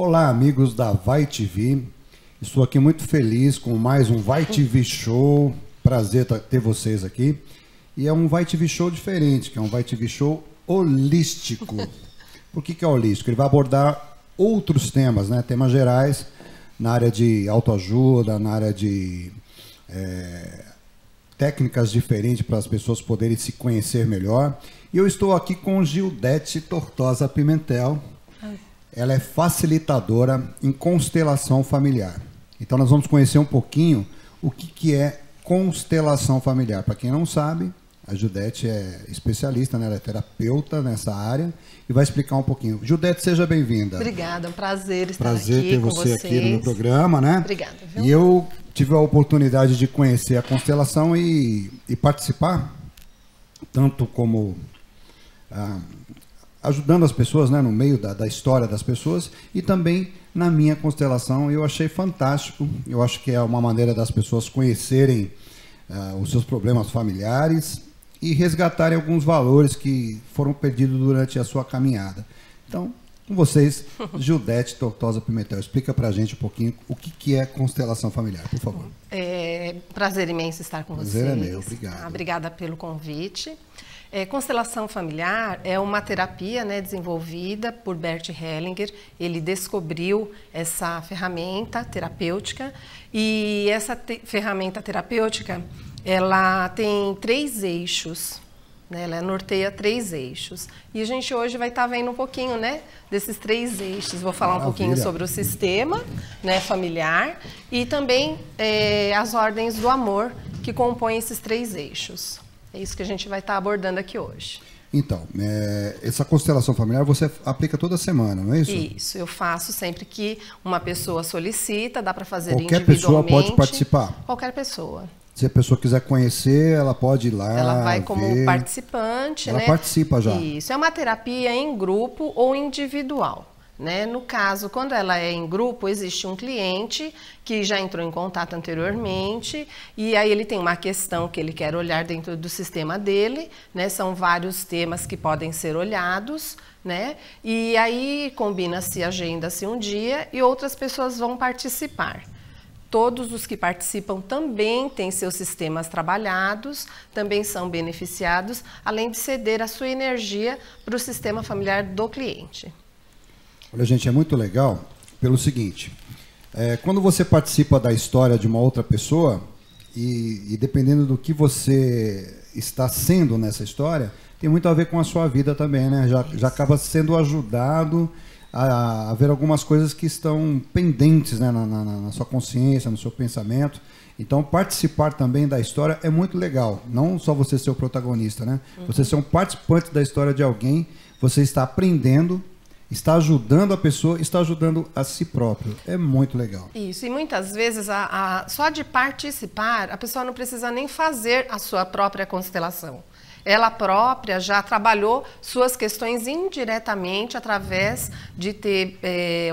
Olá, amigos da Vai TV. Estou aqui muito feliz com mais um Vai TV Show. Prazer ter vocês aqui. E é um Vai TV Show diferente, que é um Vai TV Show holístico. Por que é holístico? Ele vai abordar outros temas, né? Temas gerais, na área de autoajuda, na área de técnicas diferentes para as pessoas poderem se conhecer melhor. E eu estou aqui com Gildete Tortosa Pimentel. Ela é facilitadora em constelação familiar. Então nós vamos conhecer um pouquinho o que é constelação familiar. Para quem não sabe, a Gildete é especialista, né? Ela é terapeuta nessa área e vai explicar um pouquinho. Gildete, seja bem-vinda. Obrigada, é um prazer estar prazer aqui ter com você vocês. Aqui no meu programa, né? Obrigada, viu? E eu tive a oportunidade de conhecer a constelação e participar, tanto como ajudando as pessoas, né, no meio da história das pessoas, e também na minha constelação. Eu achei fantástico. Eu acho que é uma maneira das pessoas conhecerem os seus problemas familiares e resgatarem alguns valores que foram perdidos durante a sua caminhada. Então, com vocês, Gildete Tortosa Pimentel, explica pra gente um pouquinho o que é constelação familiar, por favor. É prazer imenso estar com vocês. Prazer é meu, obrigado. Obrigada pelo convite. Constelação familiar é uma terapia, né, desenvolvida por Bert Hellinger. Ele descobriu essa ferramenta terapêutica e essa ferramenta terapêutica ela tem 3 eixos, né? Ela norteia 3 eixos. E a gente hoje vai estar vendo um pouquinho, né, desses 3 eixos. Vou falar um pouquinho sobre o sistema, né, familiar e também as ordens do amor que compõem esses 3 eixos. É isso que a gente vai estar abordando aqui hoje. Então, essa constelação familiar você aplica toda semana, não é isso? Isso, eu faço sempre que uma pessoa solicita, dá para fazer individualmente. Qualquer pessoa pode participar? Qualquer pessoa. Se a pessoa quiser conhecer, ela pode ir lá. Ela vai como participante, ela né? Participa já. Isso, é uma terapia em grupo ou individual. Né? No caso, quando ela é em grupo, existe um cliente que já entrou em contato anteriormente e aí ele tem uma questão que ele quer olhar dentro do sistema dele, né? São vários temas que podem ser olhados, né? E aí combina-se, agenda-se um dia e outras pessoas vão participar. Todos os que participam também têm seus sistemas trabalhados, também são beneficiados, além de ceder a sua energia para o sistema familiar do cliente. Olha, gente, é muito legal pelo seguinte, quando você participa da história de uma outra pessoa e dependendo do que você está sendo nessa história, tem muito a ver com a sua vida também, né? Já acaba sendo ajudado a ver algumas coisas que estão pendentes, né, na sua consciência, no seu pensamento. Então, participar também da história é muito legal. Não só você ser o protagonista, né? Você ser um participante da história de alguém, você está aprendendo, está ajudando a pessoa, está ajudando a si próprio. É muito legal. Isso, e muitas vezes, só de participar, a pessoa não precisa nem fazer a sua própria constelação. Ela própria já trabalhou suas questões indiretamente através de ter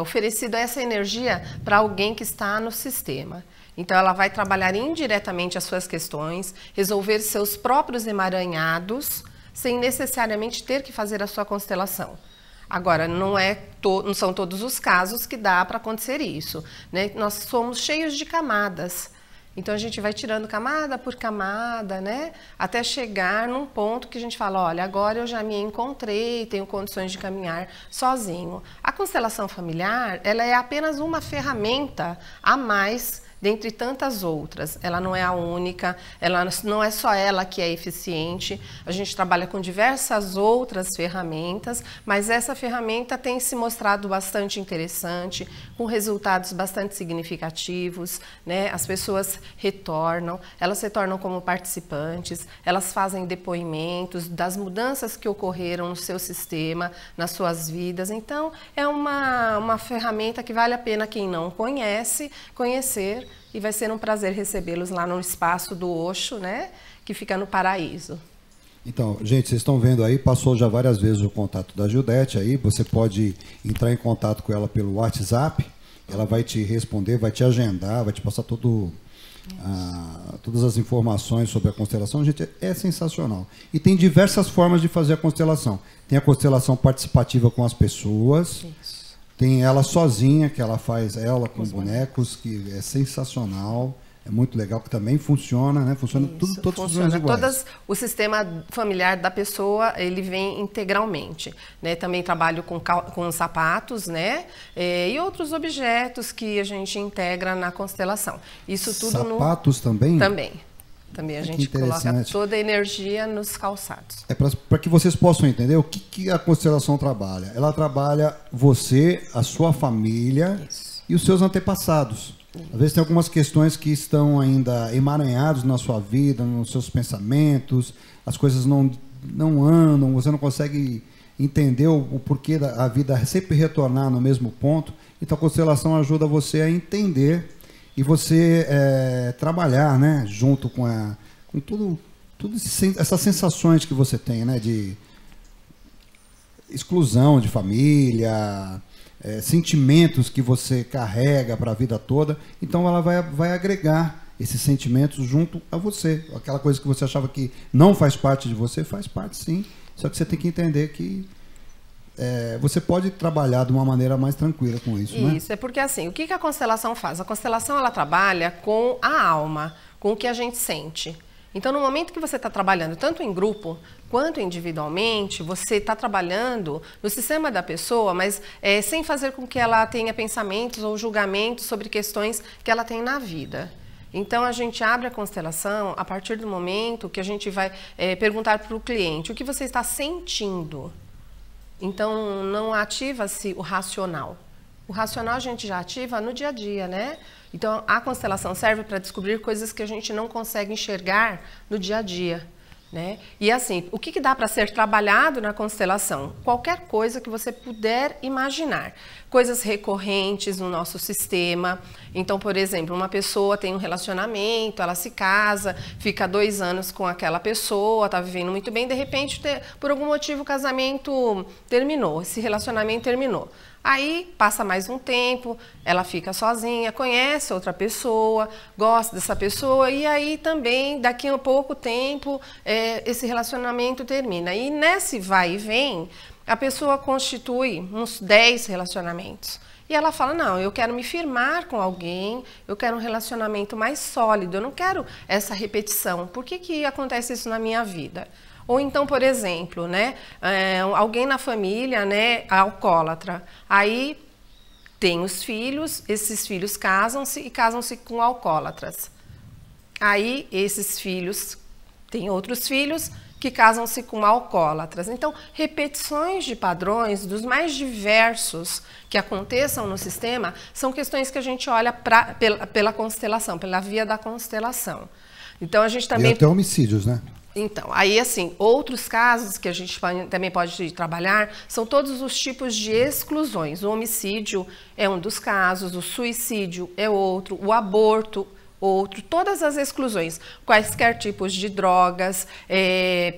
oferecido essa energia para alguém que está no sistema. Então, ela vai trabalhar indiretamente as suas questões, resolver seus próprios emaranhados, sem necessariamente ter que fazer a sua constelação. Agora, não são todos os casos que dá para acontecer isso, né? Nós somos cheios de camadas. Então, a gente vai tirando camada por camada, né? Até chegar num ponto que a gente fala, olha, agora eu já me encontrei, tenho condições de caminhar sozinho. A constelação familiar, ela é apenas uma ferramenta a mais dentre tantas outras. Ela não é a única, ela não é só ela que é eficiente. A gente trabalha com diversas outras ferramentas, mas essa ferramenta tem se mostrado bastante interessante, com resultados bastante significativos, né? As pessoas retornam, elas retornam como participantes, elas fazem depoimentos das mudanças que ocorreram no seu sistema, nas suas vidas. Então, é uma ferramenta que vale a pena quem não conhece, conhecer, e vai ser um prazer recebê-los lá no espaço do Osho, né, que fica no Paraíso. Então, gente, vocês estão vendo aí, passou já várias vezes o contato da Gildete aí, você pode entrar em contato com ela pelo WhatsApp, ela vai te responder, vai te agendar, vai te passar todas as informações sobre a constelação. Gente, é sensacional. E tem diversas formas de fazer a constelação. Tem a constelação participativa com as pessoas. Isso. Tem ela sozinha, que ela faz ela com bonecos, que é sensacional. É muito legal, que também funciona, né? Funciona tudo, todos os iguais. O sistema familiar da pessoa, ele vem integralmente, né? Também trabalho com sapatos, né? E outros objetos que a gente integra na constelação. Isso tudo sapatos também? Também a gente coloca toda a energia nos calçados. É para que vocês possam entender o que a constelação trabalha. Ela trabalha você, a sua família e os seus antepassados. Às vezes tem algumas questões que estão ainda emaranhadas na sua vida, nos seus pensamentos, as coisas não andam, você não consegue entender o porquê da vida sempre retornar no mesmo ponto. Então a constelação ajuda você a entender e você trabalhar, né, junto com tudo essas sensações que você tem, né, de exclusão de família, sentimentos que você carrega para a vida toda. Então ela vai agregar esses sentimentos junto a você. Aquela coisa que você achava que não faz parte de você, faz parte sim. Só que você tem que entender que você pode trabalhar de uma maneira mais tranquila com isso, né? Isso, é porque assim, o que a constelação faz? A constelação, ela trabalha com a alma, com o que a gente sente. Então, no momento que você está trabalhando tanto em grupo quanto individualmente, você está trabalhando no sistema da pessoa, mas sem fazer com que ela tenha pensamentos ou julgamentos sobre questões que ela tem na vida. Então, a gente abre a constelação a partir do momento que a gente vai perguntar para o cliente o que você está sentindo. Então, não ativa-se o racional. O racional a gente já ativa no dia a dia, né? Então, a constelação serve para descobrir coisas que a gente não consegue enxergar no dia a dia, né? E assim, o que dá para ser trabalhado na constelação? Qualquer coisa que você puder imaginar. Coisas recorrentes no nosso sistema. Então, por exemplo, uma pessoa tem um relacionamento, ela se casa, fica 2 anos com aquela pessoa, está vivendo muito bem, de repente, por algum motivo, o casamento terminou, esse relacionamento terminou. Aí, passa mais um tempo, ela fica sozinha, conhece outra pessoa, gosta dessa pessoa, e aí também, daqui a pouco tempo, esse relacionamento termina. E nesse vai e vem, a pessoa constitui uns 10 relacionamentos. E ela fala, não, eu quero me firmar com alguém, eu quero um relacionamento mais sólido, eu não quero essa repetição. Por que acontece isso na minha vida? Ou então, por exemplo, né, alguém na família, né, alcoólatra. Aí tem os filhos, esses filhos casam-se e casam-se com alcoólatras. Aí esses filhos têm outros filhos que casam-se com alcoólatras. Então, repetições de padrões dos mais diversos que aconteçam no sistema são questões que a gente olha pela constelação, pela via da constelação. Então, a gente também... E até homicídios, né? Então, aí assim, outros casos que a gente também pode trabalhar são todos os tipos de exclusões. O homicídio é um dos casos, o suicídio é outro, o aborto outro, todas as exclusões, quaisquer tipos de drogas,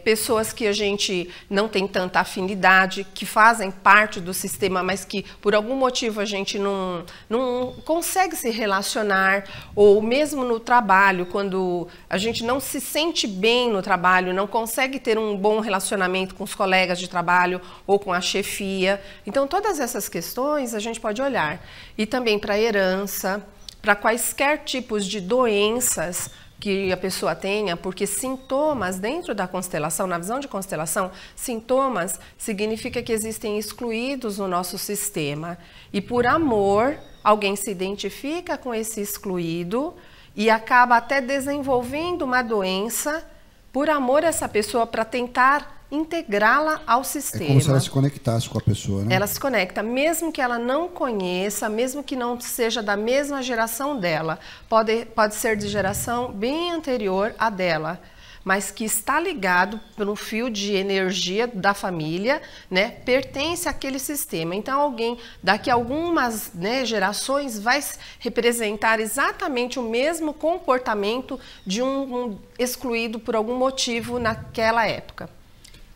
pessoas que a gente não tem tanta afinidade, que fazem parte do sistema, mas que por algum motivo a gente não consegue se relacionar, ou mesmo no trabalho, quando a gente não se sente bem no trabalho, não consegue ter um bom relacionamento com os colegas de trabalho ou com a chefia. Então, todas essas questões a gente pode olhar. E também para a herança, para quaisquer tipos de doenças que a pessoa tenha, porque sintomas dentro da constelação, na visão de constelação, sintomas significa que existem excluídos no nosso sistema. E por amor, alguém se identifica com esse excluído e acaba até desenvolvendo uma doença por amor a essa pessoa para tentar integrá-la ao sistema. É como se ela se conectasse com a pessoa, né? Ela se conecta, mesmo que ela não conheça, mesmo que não seja da mesma geração dela, pode ser de geração bem anterior à dela, mas que está ligado por um fio de energia da família, né, pertence àquele sistema. Então, alguém daqui a algumas, né, gerações vai representar exatamente o mesmo comportamento de um excluído por algum motivo naquela época.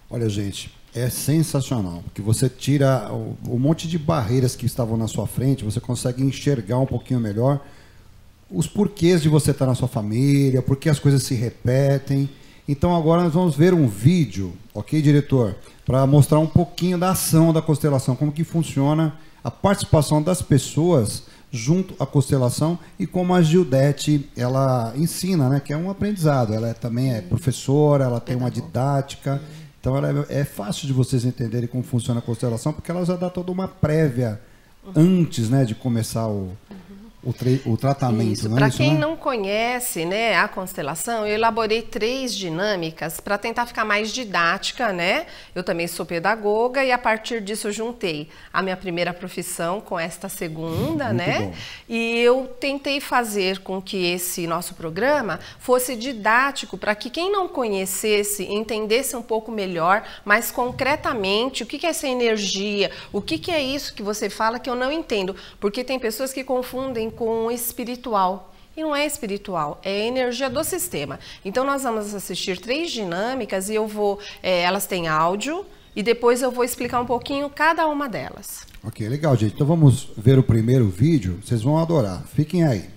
Olha, gente, é sensacional, porque você tira um monte de barreiras que estavam na sua frente, você consegue enxergar um pouquinho melhor os porquês de você estar na sua família, por que as coisas se repetem. Então agora nós vamos ver um vídeo, ok, diretor? Para mostrar um pouquinho da ação da constelação, como que funciona a participação das pessoas junto à constelação e como a Gildete, ela ensina, né, que é um aprendizado. Ela também é professora, ela tem uma didática, então ela é fácil de vocês entenderem como funciona a constelação, porque ela já dá toda uma prévia antes, né, de começar o tratamento. Isso. Não é Para isso, quem né? não conhece, né, a constelação, eu elaborei 3 dinâmicas para tentar ficar mais didática, né? Eu também sou pedagoga e a partir disso eu juntei a minha primeira profissão com esta segunda, Muito né? bom. E eu tentei fazer com que esse nosso programa fosse didático para que quem não conhecesse entendesse um pouco melhor, mais concretamente, o que é essa energia, o que é isso que você fala que eu não entendo, porque tem pessoas que confundem com o espiritual. E não é espiritual, é a energia do sistema. Então nós vamos assistir 3 dinâmicas e eu vou, elas têm áudio e depois eu vou explicar um pouquinho cada uma delas. Ok, legal, gente. Então vamos ver o primeiro vídeo. Vocês vão adorar. Fiquem aí.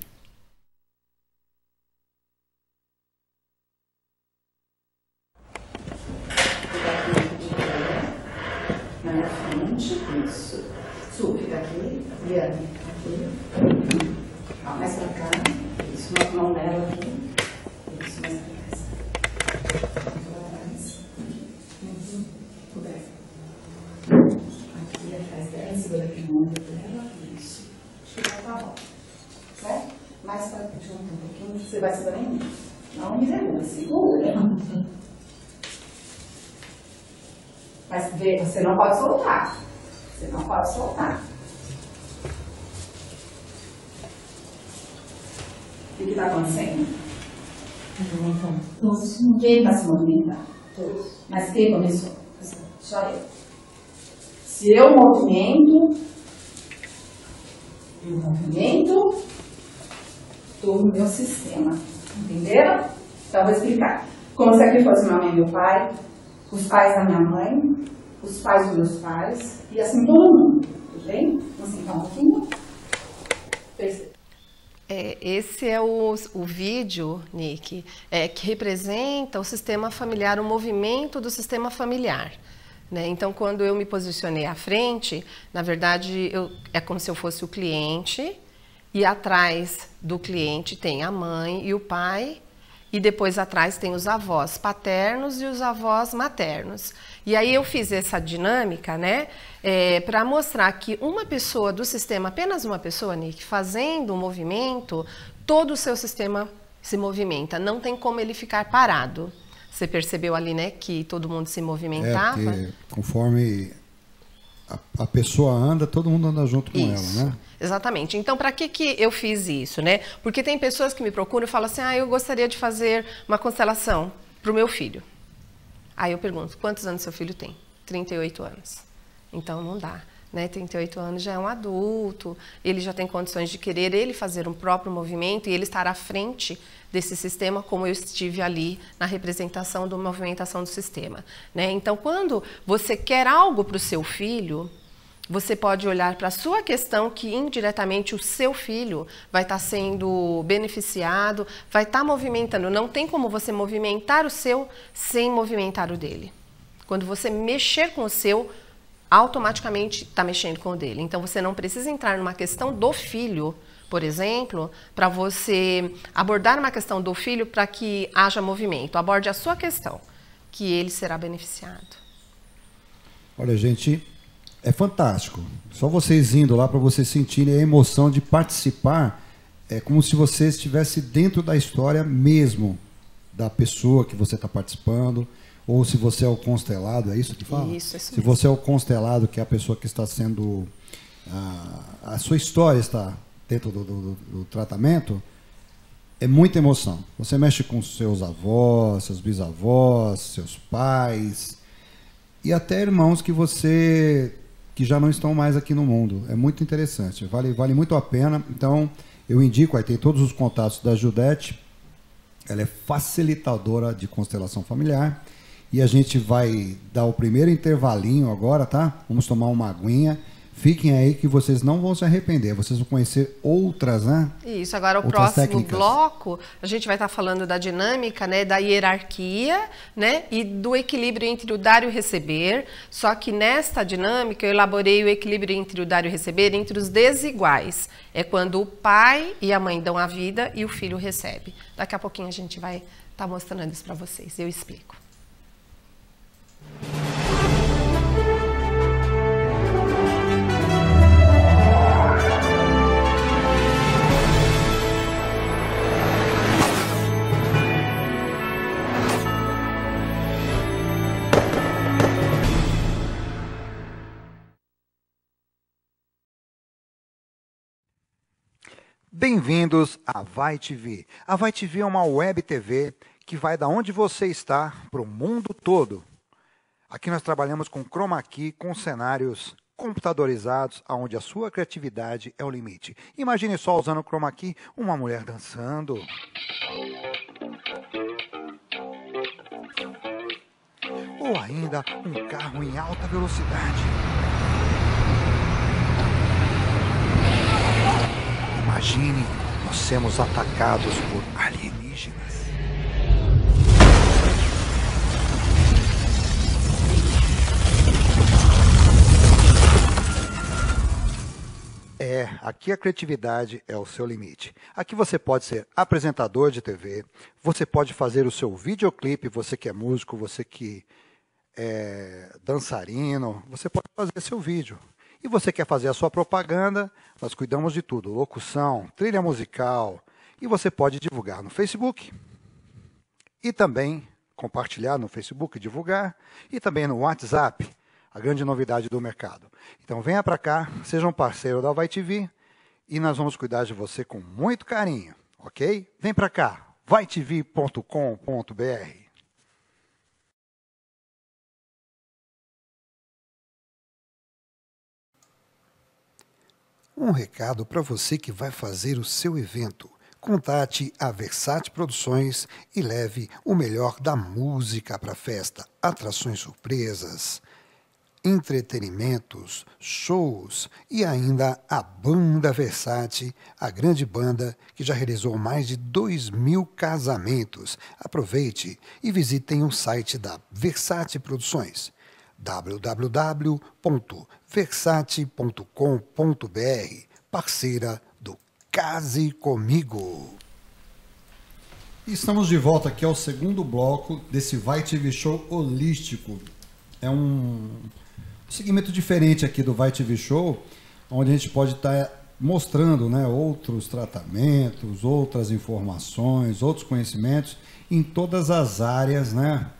Na minha frente, isso. Su, fica aqui. Liane, aqui. Ó, mais pra cá. Isso, uma mão nela aqui. Isso, mais pra trás. Coberto. Aqui atrás dela, segura aqui no ombro dela. Isso. Acho que tá bom. Certo? Mais pra junto um pouquinho. Você vai segurar em mim. Não me derruba, segura. Mas vê, você não pode soltar. Você não pode soltar. O que está acontecendo? Quem está se movimentando? Todos. Mas quem começou? Só eu. Se eu movimento todo o meu sistema. Entenderam? Então, eu vou explicar. Como se aqui fosse minha mãe e meu pai, os pais da minha mãe, os pais dos meus pais, e assim todo mundo. Tudo bem? Vamos sentar um pouquinho. Esse é o vídeo, Nick, que representa o sistema familiar, o movimento do sistema familiar. Né? Então, quando eu me posicionei à frente, na verdade, é como se eu fosse o cliente, e atrás do cliente tem a mãe e o pai, e depois atrás tem os avós paternos e os avós maternos. E aí eu fiz essa dinâmica, né, para mostrar que uma pessoa do sistema, apenas uma pessoa, Nick, fazendo um movimento, todo o seu sistema se movimenta, não tem como ele ficar parado. Você percebeu ali, né, que todo mundo se movimentava? Porque conforme a pessoa anda, todo mundo anda junto com Isso. ela, né? Exatamente. Então, para que eu fiz isso, né? Porque tem pessoas que me procuram e falam assim, eu gostaria de fazer uma constelação para o meu filho. Aí eu pergunto, quantos anos seu filho tem? 38 anos. Então, não dá. Né? 38 anos já é um adulto, ele já tem condições de querer ele fazer um próprio movimento e ele estar à frente desse sistema, como eu estive ali na representação da movimentação do sistema. Né? Então, quando você quer algo para o seu filho, você pode olhar para a sua questão que indiretamente o seu filho vai estar sendo beneficiado, vai estar movimentando. Não tem como você movimentar o seu sem movimentar o dele. Quando você mexer com o seu, automaticamente está mexendo com o dele. Então, você não precisa entrar numa questão do filho, por exemplo, para você abordar uma questão do filho para que haja movimento. Aborde a sua questão, que ele será beneficiado. Olha, gente, é fantástico. Só vocês indo lá para vocês sentirem a emoção de participar, é como se você estivesse dentro da história mesmo da pessoa que você está participando, ou se você é o constelado, é isso que fala? Isso se você é o constelado, que é a pessoa que está sendo... A sua história está dentro do tratamento, é muita emoção. Você mexe com seus avós, seus bisavós, seus pais, e até irmãos que já não estão mais aqui no mundo. É muito interessante, vale muito a pena. Então, eu indico, aí tem todos os contatos da Gildete, ela é facilitadora de constelação familiar, e a gente vai dar o primeiro intervalinho agora, tá? Vamos tomar uma aguinha, Fiquem aí que vocês não vão se arrepender. Vocês vão conhecer outras, né? Isso, agora o outras próximo técnicas. bloco, a gente vai estar falando da dinâmica, né, da hierarquia, né, e do equilíbrio entre o dar e o receber. Só que nesta dinâmica eu elaborei o equilíbrio entre o dar e o receber entre os desiguais. É quando o pai e a mãe dão a vida e o filho recebe. Daqui a pouquinho a gente vai estar mostrando isso para vocês. Eu explico. Bem-vindos à Vai TV. A Vai TV é uma web TV que vai da onde você está para o mundo todo. Aqui nós trabalhamos com chroma key, com cenários computadorizados, onde a sua criatividade é o limite. Imagine só usando o chroma key, uma mulher dançando. Ou ainda um carro em alta velocidade. Imagine, nós sermos atacados por alienígenas. Aqui a criatividade é o seu limite. Aqui você pode ser apresentador de TV, você pode fazer o seu videoclipe, você que é músico, você que é dançarino, você pode fazer seu vídeo. E você quer fazer a sua propaganda, nós cuidamos de tudo, locução, trilha musical, e você pode divulgar no Facebook, e também compartilhar no Facebook, divulgar, e também no WhatsApp, a grande novidade do mercado. Então venha para cá, seja um parceiro da Vai TV, e nós vamos cuidar de você com muito carinho, ok? Vem para cá, vaitv.com.br. Um recado para você que vai fazer o seu evento. Contate a Versace Produções e leve o melhor da música para a festa. Atrações surpresas, entretenimentos, shows e ainda a Banda Versace, a grande banda que já realizou mais de 2.000 casamentos. Aproveite e visitem o site da Versace Produções. www.versace.com.br, parceira do Case Comigo. Estamos de volta aqui ao segundo bloco desse Vai TV Show holístico. É um segmento diferente aqui do Vai TV Show, onde a gente pode estar mostrando, né, outros tratamentos, outras informações, outros conhecimentos em todas as áreas, né,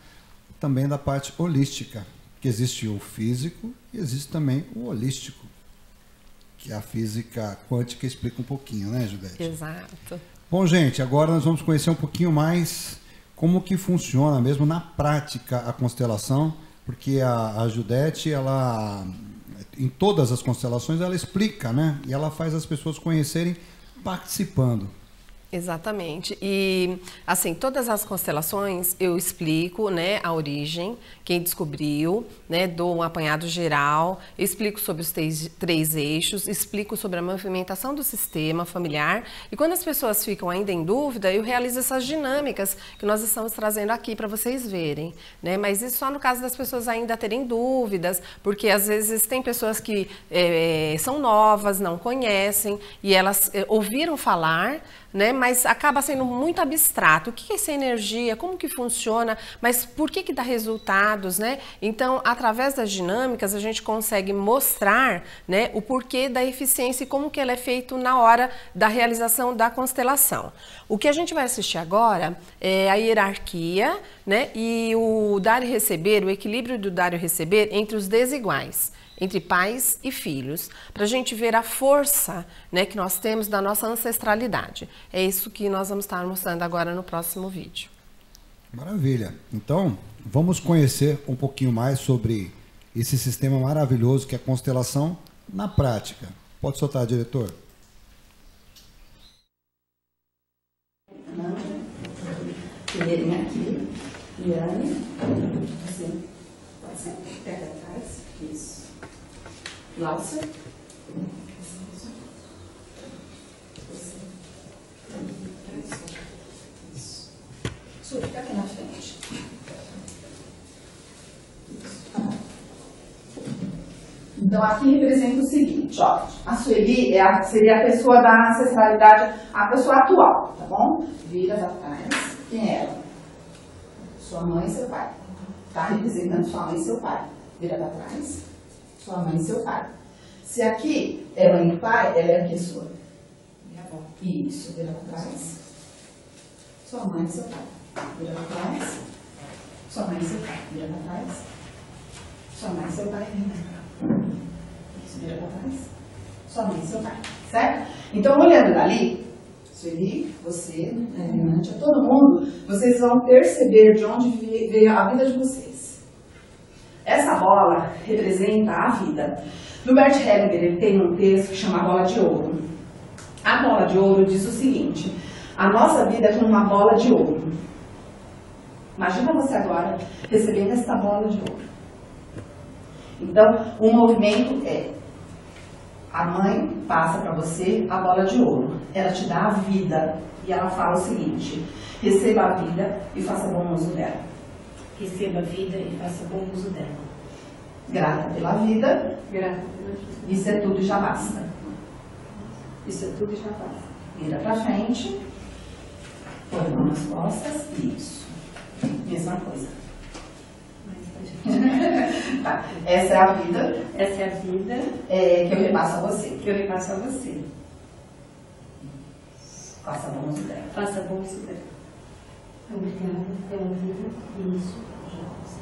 também da parte holística. Que existe o físico e existe também o holístico, que a física quântica explica um pouquinho, né, Judete? Exato. Bom, gente, agora nós vamos conhecer um pouquinho mais como que funciona mesmo na prática a constelação, porque a Judete, ela, em todas as constelações, ela explica, né? E ela faz as pessoas conhecerem participando. Exatamente. E, assim, todas as constelações eu explico, né, a origem, quem descobriu, né, dou um apanhado geral, explico sobre os três eixos, explico sobre a movimentação do sistema familiar. E quando as pessoas ficam ainda em dúvida, eu realizo essas dinâmicas que nós estamos trazendo aqui para vocês verem, né? Mas isso só no caso das pessoas ainda terem dúvidas, porque às vezes tem pessoas que são novas, não conhecem, e elas ouviram falar, né, mas acaba sendo muito abstrato. O que é essa energia? Como que funciona? Mas por que dá resultados, né? Então, através das dinâmicas, a gente consegue mostrar, né, o porquê da eficiência e como que ela é feita na hora da realização da constelação. O que a gente vai assistir agora é a hierarquia, né, e o dar e receber, o equilíbrio do dar e receber entre os desiguais, entre pais e filhos, para a gente ver a força, né, que nós temos da nossa ancestralidade. É isso que nós vamos estar mostrando agora no próximo vídeo. Maravilha. Então, vamos conhecer um pouquinho mais sobre esse sistema maravilhoso que é a constelação na prática. Pode soltar, diretor. Primeirinho aqui, Liane, assim, pode ser, pega atrás, isso. Glaucia. Su, fica aqui na frente. Então, aqui representa o seguinte, ó. A Sueli seria a pessoa da ancestralidade, a pessoa atual, tá bom? Vira pra trás. Quem é ela? Sua mãe e seu pai. Tá representando sua mãe e seu pai. Vira pra trás. Sua mãe e seu pai. Se aqui é mãe e pai, ela é a pessoa. Minha avó. Isso, vira pra trás. Sua mãe e seu pai. Vira pra trás. Sua mãe e seu pai. Vira pra trás. Sua mãe e seu pai. Isso, vira pra trás. Sua mãe e seu pai. Certo? Então, olhando dali, Sueli, você, Renante, todo mundo, vocês vão perceber de onde veio a vida de vocês. Essa bola representa a vida. No Bert Hellinger, ele tem um texto que chama Bola de Ouro. A bola de ouro diz o seguinte: a nossa vida é como uma bola de ouro. Imagina você agora recebendo essa bola de ouro. Então, o movimento é: a mãe passa para você a bola de ouro. Ela te dá a vida. E ela fala o seguinte: receba a vida e faça bom uso dela. Receba a vida e faça bom uso dela. Grata pela vida. Grata pela vida. Isso é tudo e já basta. Isso é tudo e já basta. Vira pra frente. Põe a mão nas costas. Isso. Mesma coisa. Tá. Essa é a vida. Essa é a vida que eu repasso a você. que eu repasso a você. Faça bom uso dela. Faça bom uso dela. Obrigada pela vida. Isso. Já basta.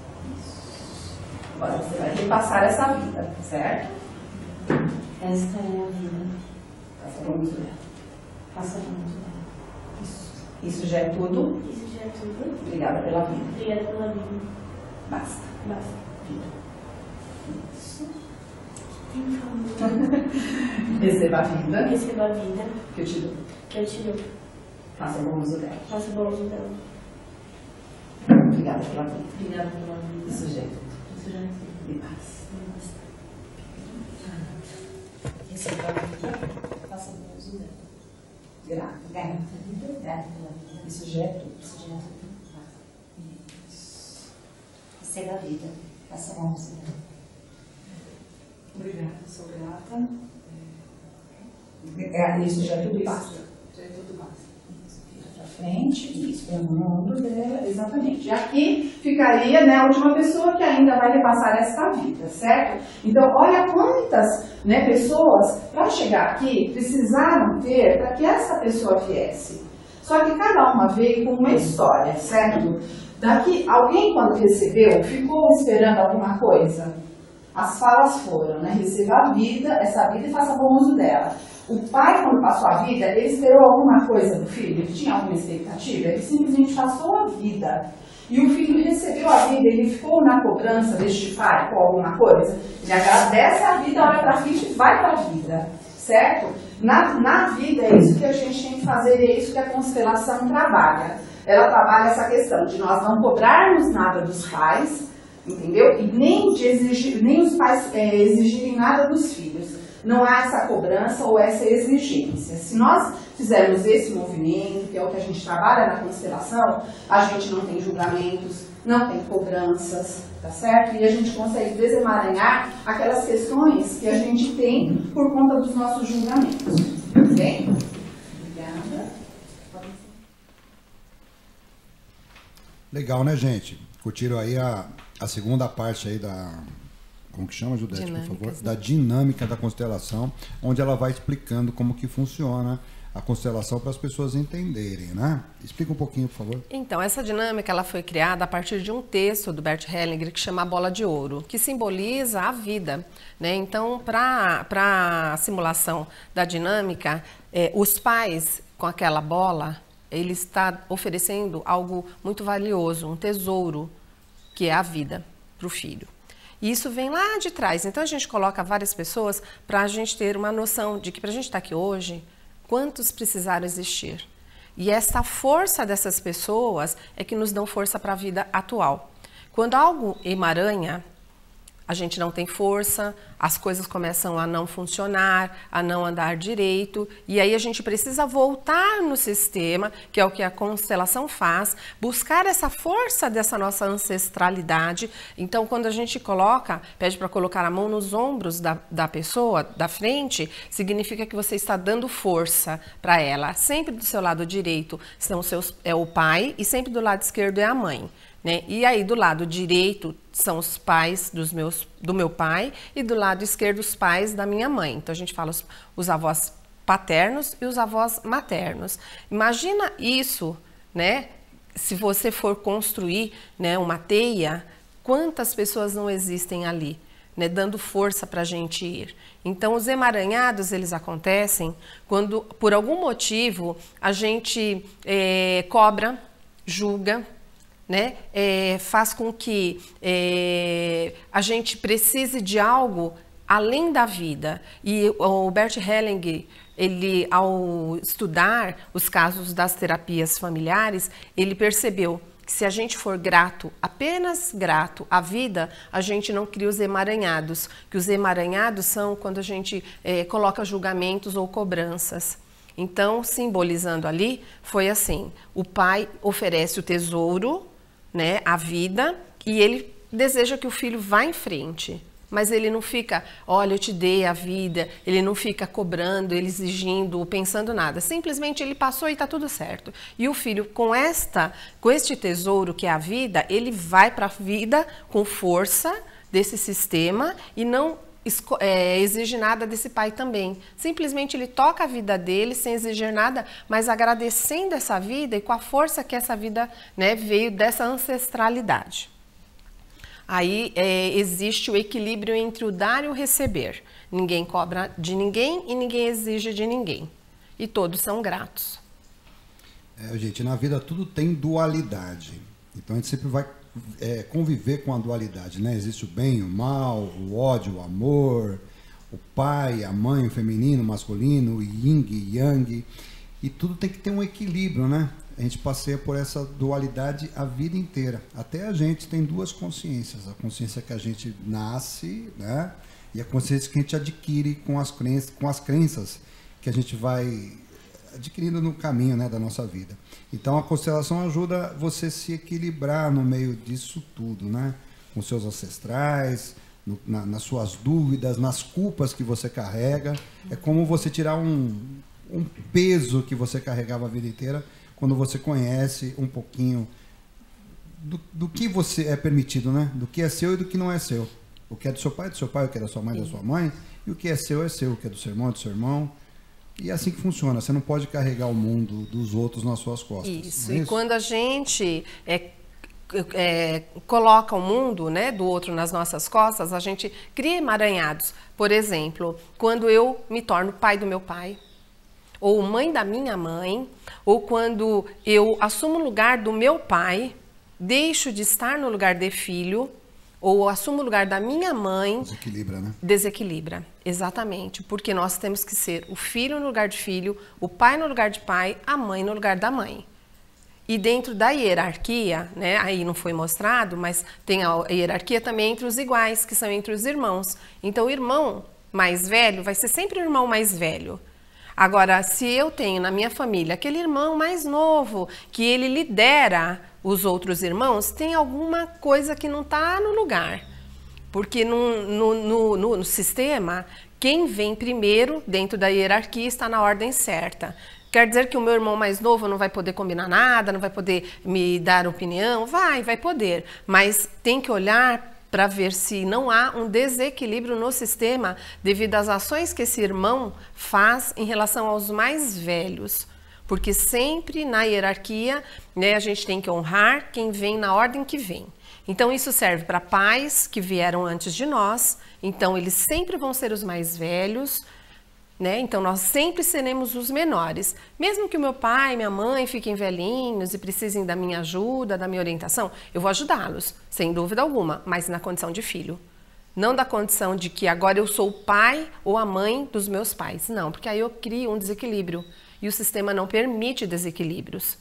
Agora você vai repassar essa vida, certo? Esta é a vida. Faça bom uso dela. Faça bom uso dela. Isso já é tudo. Isso já é tudo. Obrigada pela vida. Obrigada pela vida. Basta. Basta. Vida. Isso. Tem calma. Receba a vida Receba a vida que eu te dou. que eu te dou. Faça bom uso dela. Faça bom uso dela. Obrigada pela vida. Obrigada pela vida. Isso já é tudo. Isso já é tudo. E paz. Receba a vida. Faça bom uso dela. Grata. Grata. Grata. Isso já é tudo. Isso já é tudo. Receba a vida. Faça bom uso dela. Obrigada, sou grata. Isso já é tudo e basta. Já é tudo basta. Vira pra frente, isso, põe a mão no ombro dela, exatamente. E aqui ficaria, né, a última pessoa que ainda vai repassar esta vida, certo? Então, olha quantas, né, pessoas, para chegar aqui, precisaram ter para que essa pessoa viesse. Só que cada uma veio com uma história, certo? Daqui, alguém quando recebeu, ficou esperando alguma coisa? As falas foram, né? Receba a vida, essa vida e faça bom uso dela. O pai, quando passou a vida, ele esperou alguma coisa do filho? Ele tinha alguma expectativa? Ele simplesmente passou a vida. E o filho recebeu a vida, ele ficou na cobrança deste pai com alguma coisa? Ele agradece a vida, olha para frente e vai para a vida, certo? Na vida é isso que a gente tem que fazer, é isso que a constelação trabalha. Ela trabalha essa questão de nós não cobrarmos nada dos pais, entendeu? E nem os pais exigirem nada dos filhos. Não há essa cobrança ou essa exigência. Se nós fizermos esse movimento, que é o que a gente trabalha na constelação, a gente não tem julgamentos, não tem cobranças, tá certo? E a gente consegue desemaranhar aquelas questões que a gente tem por conta dos nossos julgamentos. Ok? Obrigada. Legal, né, gente? Curtiram aí a segunda parte aí da... Como que chama, Judete, por favor? Da dinâmica da constelação, onde ela vai explicando como que funciona a constelação para as pessoas entenderem, né? Explica um pouquinho, por favor. Então, essa dinâmica ela foi criada a partir de um texto do Bert Hellinger que chama a Bola de Ouro, que simboliza a vida, né? Então, para a simulação da dinâmica, os pais com aquela bola, ele está oferecendo algo muito valioso, um tesouro, que é a vida para o filho. E isso vem lá de trás. Então, a gente coloca várias pessoas para a gente ter uma noção de que para a gente estar aqui hoje, quantos precisaram existir. E essa força dessas pessoas é que nos dão força para a vida atual. Quando algo emaranha, a gente não tem força, as coisas começam a não funcionar, a não andar direito, e aí a gente precisa voltar no sistema, que é o que a constelação faz, buscar essa força dessa nossa ancestralidade. Então, quando a gente pede para colocar a mão nos ombros da pessoa, da frente, significa que você está dando força para ela. Sempre do seu lado direito é o pai e sempre do lado esquerdo é a mãe. Né? E aí do lado direito são os pais do meu pai e do lado esquerdo os pais da minha mãe. Então a gente fala os avós paternos e os avós maternos. Imagina isso, né? Se você for construir, né, uma teia, quantas pessoas não existem ali, né, dando força para a gente ir. Então os emaranhados eles acontecem quando por algum motivo a gente cobra, julga, né? Faz com que a gente precise de algo além da vida. E o Bert Hellinger, ele, ao estudar os casos das terapias familiares, ele percebeu que se a gente for grato, apenas grato à vida, a gente não cria os emaranhados. Que os emaranhados são quando a gente coloca julgamentos ou cobranças. Então, simbolizando ali, foi assim, o pai oferece o tesouro, né, a vida, e ele deseja que o filho vá em frente. Mas ele não fica, olha, eu te dei a vida, ele não fica cobrando, ele exigindo, pensando nada. Simplesmente ele passou e está tudo certo. E o filho, com este tesouro que é a vida, ele vai para a vida com força desse sistema e não exige nada desse pai também. Simplesmente ele toca a vida dele sem exigir nada, mas agradecendo essa vida e com a força que essa vida, né, veio dessa ancestralidade. Aí existe o equilíbrio entre o dar e o receber. Ninguém cobra de ninguém e ninguém exige de ninguém. E todos são gratos. Gente, na vida tudo tem dualidade. Então a gente sempre vai conviver com a dualidade, né? Existe o bem, o mal, o ódio, o amor, o pai, a mãe, o feminino, o masculino, o yin e yang, e tudo tem que ter um equilíbrio, né? A gente passeia por essa dualidade a vida inteira. Até a gente tem duas consciências, a consciência que a gente nasce, né? E a consciência que a gente adquire com as crenças que a gente vai adquirindo no caminho, né, da nossa vida. Então a constelação ajuda você a se equilibrar no meio disso tudo, né? Com seus ancestrais, nas suas dúvidas, nas culpas que você carrega. É como você tirar um peso que você carregava a vida inteira quando você conhece um pouquinho do que você é permitido, né? Do que é seu e do que não é seu. O que é do seu pai, o que é da sua mãe, da sua mãe, e o que é seu, o que é do seu irmão, do seu irmão. E é assim que funciona, você não pode carregar o mundo dos outros nas suas costas. Isso, e quando a gente coloca o mundo, né, do outro nas nossas costas, a gente cria emaranhados. Por exemplo, quando eu me torno pai do meu pai, ou mãe da minha mãe, ou quando eu assumo o lugar do meu pai, deixo de estar no lugar de filho, ou assumo o lugar da minha mãe... Desequilibra, né? Desequilibra, exatamente. Porque nós temos que ser o filho no lugar de filho, o pai no lugar de pai, a mãe no lugar da mãe. E dentro da hierarquia, né, aí não foi mostrado, mas tem a hierarquia também entre os iguais, que são entre os irmãos. Então o irmão mais velho vai ser sempre o irmão mais velho. Agora, se eu tenho na minha família aquele irmão mais novo, que ele lidera os outros irmãos, tem alguma coisa que não está no lugar. Porque no sistema, quem vem primeiro dentro da hierarquia está na ordem certa. Quer dizer que o meu irmão mais novo não vai poder combinar nada, não vai poder me dar opinião? Vai poder. Mas tem que olhar para ver se não há um desequilíbrio no sistema devido às ações que esse irmão faz em relação aos mais velhos. Porque sempre na hierarquia, né, a gente tem que honrar quem vem na ordem que vem. Então isso serve para pais que vieram antes de nós, então eles sempre vão ser os mais velhos, né? Então nós sempre seremos os menores. Mesmo que o meu pai e minha mãe fiquem velhinhos e precisem da minha ajuda, da minha orientação, eu vou ajudá-los, sem dúvida alguma, mas na condição de filho. Não da condição de que agora eu sou o pai ou a mãe dos meus pais. Não, porque aí eu crio um desequilíbrio e o sistema não permite desequilíbrios.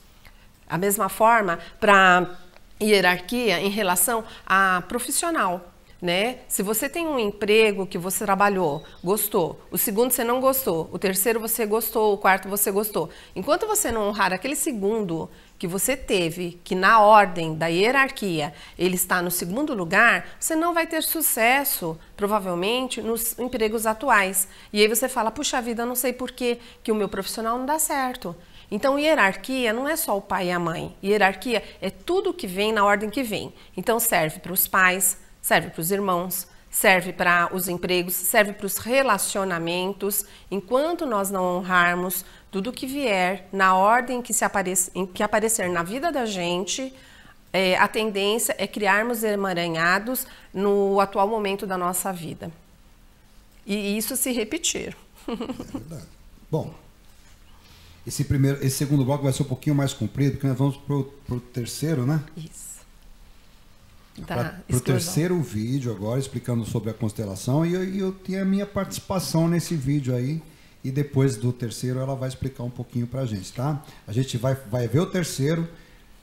A mesma forma para hierarquia em relação a profissional. né? Se você tem um emprego que você trabalhou, gostou, o segundo você não gostou, o terceiro você gostou, o quarto você gostou. Enquanto você não honrar aquele segundo que você teve, que na ordem da hierarquia ele está no segundo lugar, você não vai ter sucesso, provavelmente, nos empregos atuais. E aí você fala, puxa vida, eu não sei por que o meu profissional não dá certo. Então, hierarquia não é só o pai e a mãe. Hierarquia é tudo que vem na ordem que vem. Então, serve para os pais, serve para os irmãos, serve para os empregos, serve para os relacionamentos. Enquanto nós não honrarmos tudo que vier na ordem em que aparecer na vida da gente, a tendência é criarmos emaranhados no atual momento da nossa vida. E isso se repetir. É verdade. Bom, esse segundo bloco vai ser um pouquinho mais comprido, porque nós vamos para o terceiro, né? Isso. Para o terceiro vídeo agora, explicando sobre a constelação, e eu tenho a minha participação nesse vídeo aí, e depois do terceiro ela vai explicar um pouquinho para a gente, tá? A gente vai ver o terceiro,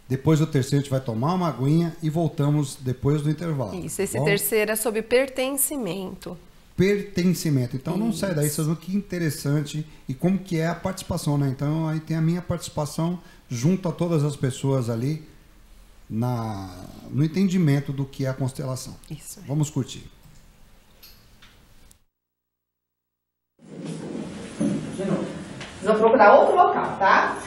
depois do terceiro a gente vai tomar uma aguinha e voltamos depois do intervalo. Isso, esse terceiro é sobre pertencimento. Pertencimento. Então não sai daí, vocês vão ver que interessante e como que é a participação, né? Então aí tem a minha participação junto a todas as pessoas ali no entendimento do que é a constelação. Isso. Vamos curtir. De novo. Vocês vão procurar outro local, tá?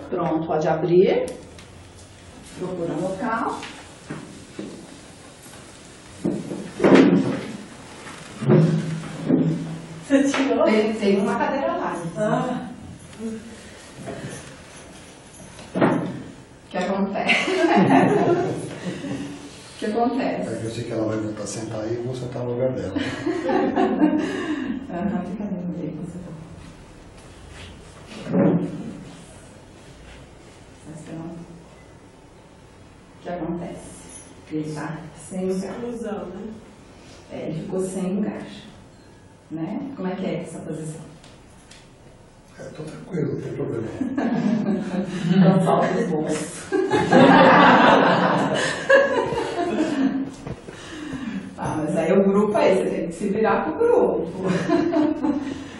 Pronto, pode abrir. Procura um local. Você tirou? Tem uma cadeira lá. O que acontece? O que acontece? Eu sei que ela vai voltar a sentar aí e vou sentar no lugar dela. Fica dentro dele, você tá. O que acontece? Ele está sem lugar. Exclusão, né? Ele ficou sem lugar. Né? Como é que é essa posição? Tô tranquilo, não tem problema. Então solta os bolsos. Mas aí o grupo aí, você tem que se virar pro grupo.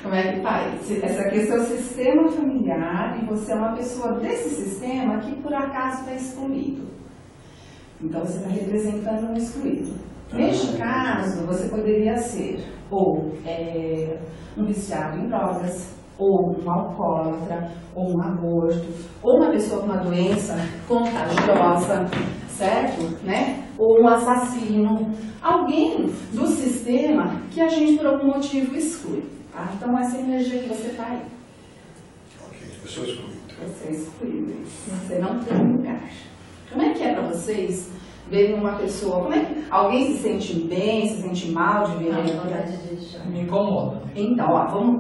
Como é que faz? Esse aqui é o seu sistema familiar e você é uma pessoa desse sistema que por acaso está excluído. Então você está representando um excluído. Neste caso, você poderia ser ou um viciado em drogas, ou um alcoólatra, ou um aborto, ou uma pessoa com uma doença contagiosa, certo? Né? Ou um assassino. Alguém do sistema que a gente por algum motivo exclui. Tá? Então essa energia que você está aí. Ok, eu sou excluído. Você é excluído. Você não tem lugar. Como é que é para vocês verem uma pessoa? Como é que alguém se sente bem, se sente mal de ver ele? Me incomoda. Então, ó, vamos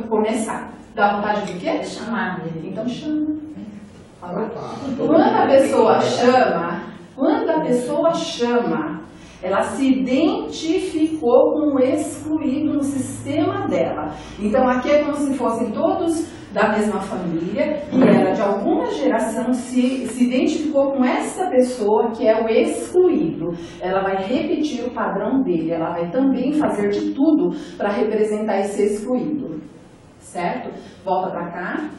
começar. Dá vontade de quê? Chamar ele. Então chama. Quando a pessoa chama, ela se identificou com o excluído no sistema dela. Então aqui é como se fossem todos da mesma família e ela de alguma geração se identificou com essa pessoa que é o excluído. Ela vai repetir o padrão dele, ela vai também fazer de tudo para representar esse excluído. Certo? Volta para cá.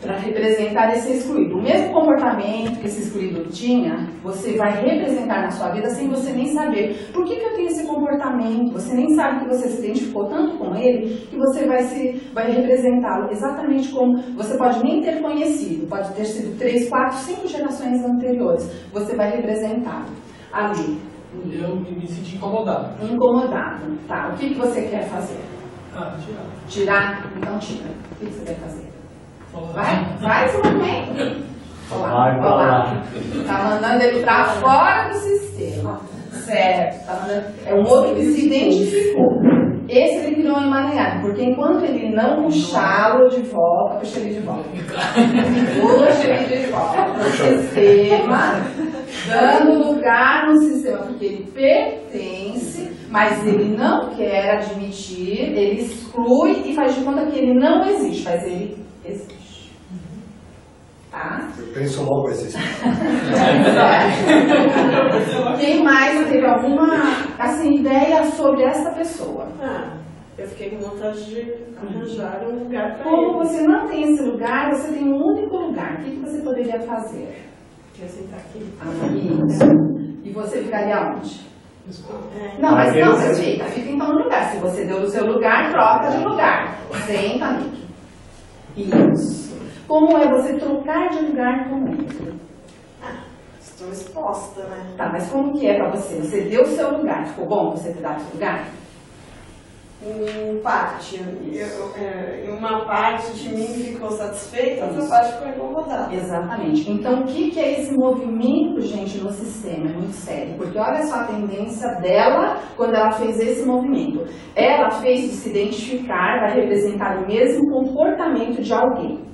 Para representar esse excluído. O mesmo comportamento que esse excluído tinha, você vai representar na sua vida sem você nem saber. Por que eu tenho esse comportamento? Você nem sabe que você se identificou tanto com ele, que você vai representá-lo exatamente como você pode nem ter conhecido. Pode ter sido 3, 4, 5 gerações anteriores. Você vai representá-lo ali. Eu me senti incomodado. Incomodado. Tá. O que você quer fazer? Tirar. Tirar? Então tira. O que você quer fazer? Vai esse movimento. Olá. Tá mandando ele para fora do sistema. Certo. Tá mandando... É um outro que se identificou. Esse ele criou um emaranhado, porque enquanto ele não puxá-lo de volta, puxa ele de volta. Puxa ele de volta no sistema, dando lugar no sistema, porque ele pertence, mas ele não quer admitir, ele exclui e faz de conta que ele não existe, mas ele existe. Tá? Eu penso logo existe. Quem mais teve alguma assim, ideia sobre essa pessoa? Eu fiquei com vontade de arranjar um lugar para Como ele. você não tem esse lugar, você tem um único lugar. O que você poderia fazer? Quer sentar aqui? Isso. E você ficaria onde? Não, mas não, você fica então no lugar. Se você deu o seu lugar, troca de lugar. Senta, amigo. Isso. Como é você trocar de lugar com ele? Estou exposta, né? Tá, mas como que é pra você? Você deu o seu lugar. Ficou bom você ter dado o seu lugar? Em parte. Em uma parte de mim ficou satisfeita, outra parte ficou incomodada. Exatamente. Então, o que é esse movimento, gente, no sistema? É muito sério. Porque olha só a tendência dela quando ela fez esse movimento. Ela fez de se identificar, vai representar o mesmo comportamento de alguém.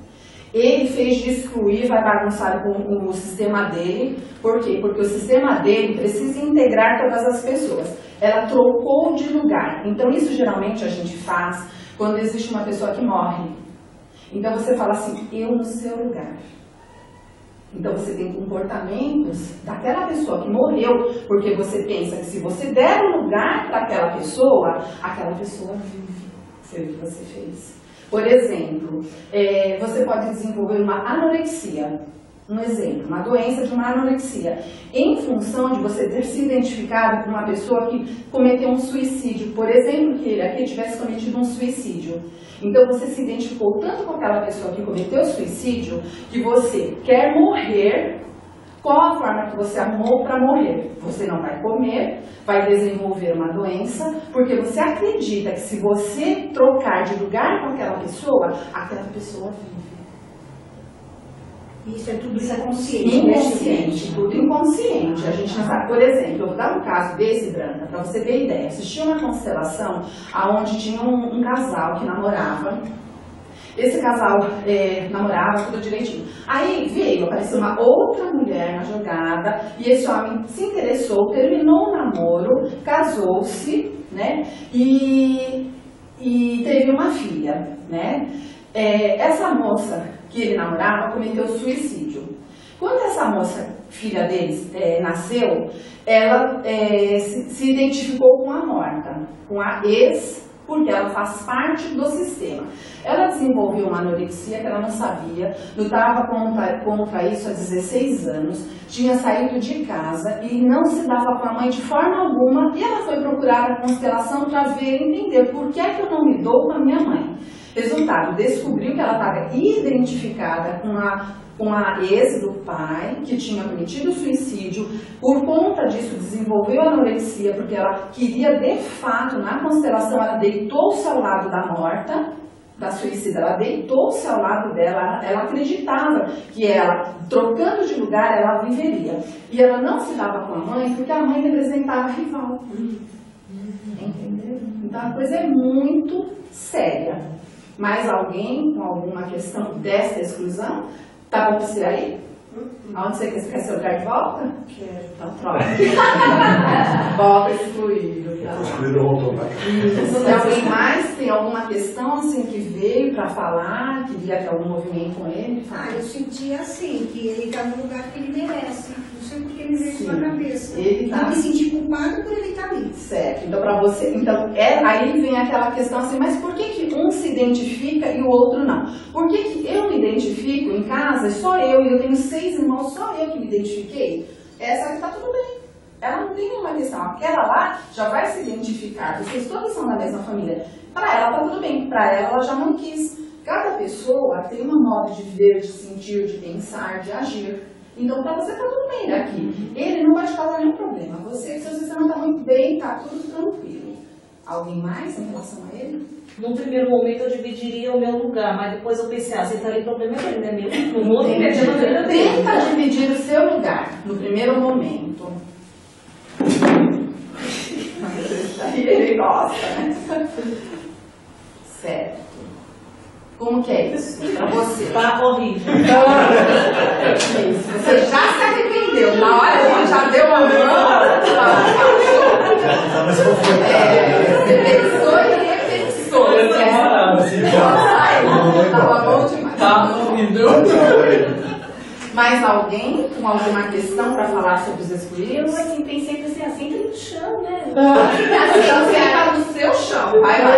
Ele fez de excluir, vai bagunçar com o sistema dele. Por quê? Porque o sistema dele precisa integrar todas as pessoas. Ela trocou de lugar. Então, isso geralmente a gente faz quando existe uma pessoa que morre. Então, você fala assim, eu no seu lugar. Então, você tem comportamentos daquela pessoa que morreu, porque você pensa que se você der um lugar para aquela pessoa vive. Foi o que você fez. Por exemplo, você pode desenvolver uma anorexia. Um exemplo, uma doença de uma anorexia. Em função de você ter se identificado com uma pessoa que cometeu um suicídio. Por exemplo, que ele aqui tivesse cometido um suicídio. Então você se identificou tanto com aquela pessoa que cometeu suicídio, que você quer morrer. Qual a forma que você arrumou para morrer? Você não vai comer, vai desenvolver uma doença, porque você acredita que se você trocar de lugar com aquela pessoa vive. Isso é tudo inconsciente. Inconsciente, tudo inconsciente. A gente não sabe. Por exemplo, eu vou dar um caso desse, Branca, para você ter ideia. Assisti uma constelação onde tinha um casal que namorava. Esse casal namorava tudo direitinho. Aí apareceu uma outra mulher na jogada e esse homem se interessou, terminou o namoro, casou-se, né? E teve uma filha, né? Essa moça que ele namorava cometeu suicídio. Quando essa moça, filha deles, nasceu, ela se identificou com a morta, com a ex, porque ela faz parte do sistema. Ela desenvolveu uma anorexia que ela não sabia, lutava contra isso há 16 anos, tinha saído de casa e não se dava com a mãe de forma alguma, e ela foi procurar a constelação para ver e entender por que é que eu não me dou com a minha mãe. Resultado, descobriu que ela estava identificada com a ex do pai, que tinha cometido suicídio. Por conta disso, desenvolveu anorexia, porque ela queria, de fato, na constelação, ela deitou-se ao lado da morta, da suicida, ela deitou-se ao lado dela, ela acreditava que ela, trocando de lugar, ela viveria. E ela não se dava com a mãe, porque a mãe representava a rival. Entendeu? Então, a coisa é muito séria. Mais alguém com alguma questão dessa exclusão? Tá bom pra você aí? Aonde você quer seu lugar de volta? Quero. Então troca. Volta excluído. Excluído voltou, vai. Se alguém mais tem alguma questão assim que veio para falar, que via ter algum movimento com ele? Eu senti assim, que ele está no lugar que ele merece. Não sei porque ele veio isso na cabeça. Ele tá... Eu me senti culpada por ele estar ali. Certo. Então, para você, aí vem aquela questão assim, mas por que um se identifica e o outro não? Por que eu me identifico em casa, só eu, e eu tenho 6 irmãos, só eu que me identifiquei? Essa aqui tá tudo bem. Ela não tem nenhuma questão. Aquela lá já vai se identificar. Vocês todos são da mesma família. Para ela tá tudo bem. Para ela já não quis. Cada pessoa tem uma modo de viver, de sentir, de pensar, de agir. Então, para você tá tudo bem daqui. Ele não vai te causar nenhum problema. Você, se você não tá muito bem, tá tudo tranquilo. Alguém mais em relação a ele? No primeiro momento eu dividiria o meu lugar, mas depois eu pensei, se tá ali, o problema é dele, não é meu. No outro Tenta dividir o seu lugar no primeiro momento. aqui, ele gosta, né? Certo. Como que é isso pra você? Tá horrível. Isso, você já se arrependeu. Na hora que ele já deu uma mão, você pensou e repensou. Tava bom demais. Tá horrível. Mais alguém com alguma questão para falar sobre os excluídos? Eu assim, pensei assim, entra no chão, né? Então senta no seu chão, vai lá.